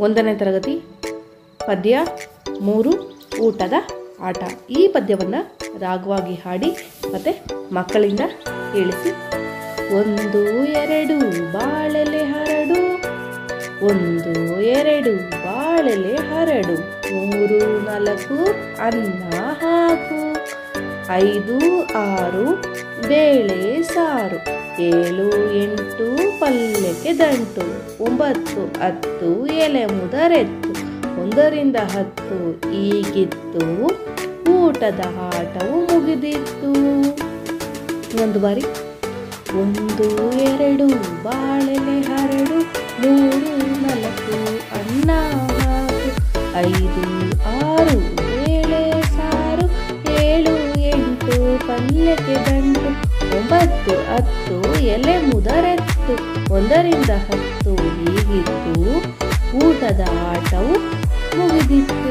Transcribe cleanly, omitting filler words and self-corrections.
1ನೇ ತರಗತಿ ಪದ್ಯ 3 ಊಟದ ಆಟ. ಈ ಪದ್ಯವನ್ನು ರಾಗವಾಗಿ ಹಾಡಿ ಮತ್ತು ಮಕ್ಕಳಿಂದ ಹೇಳಿಸಿ. 1 2 ಬಾಳೆಲೆ ಹರಡು, 1 2 ಬಾಳೆಲೆ ಹರಡು, 3 4 ಅನ್ನ ಹಾಕು, 5 6 ಬೇಳೆ ಸಾರು, 7 8 ಪಲ್ಯಕ್ಕೆ ದಂಟು, 9 10 ಎಲೆ ಮುದರೆತ್ತು, 1 ರಿಂದ 10 ಈಗಿತ್ತು, ಊಟದ ಆಟವು ಮುಗಿದಿತ್ತು. ಒಂದು ಬಾರಿ. 1 2 ಬಾಳೆಲೆ ಹರಡು, 3 4 ಅನ್ನ ಹಾಕು, 5 6 ಬೇಳೆ ಸಾರು, 7 8 ಪಲ್ಯಕ್ಕೆ ದಂಟು, 9 10 ಎಲೆ ಮುದರೆತ್ತು, 1 ರಿಂದ 10 ಹೀಗಿತ್ತು, ಊಟದ ಆಟವು ಮುಗಿದಿತ್ತು.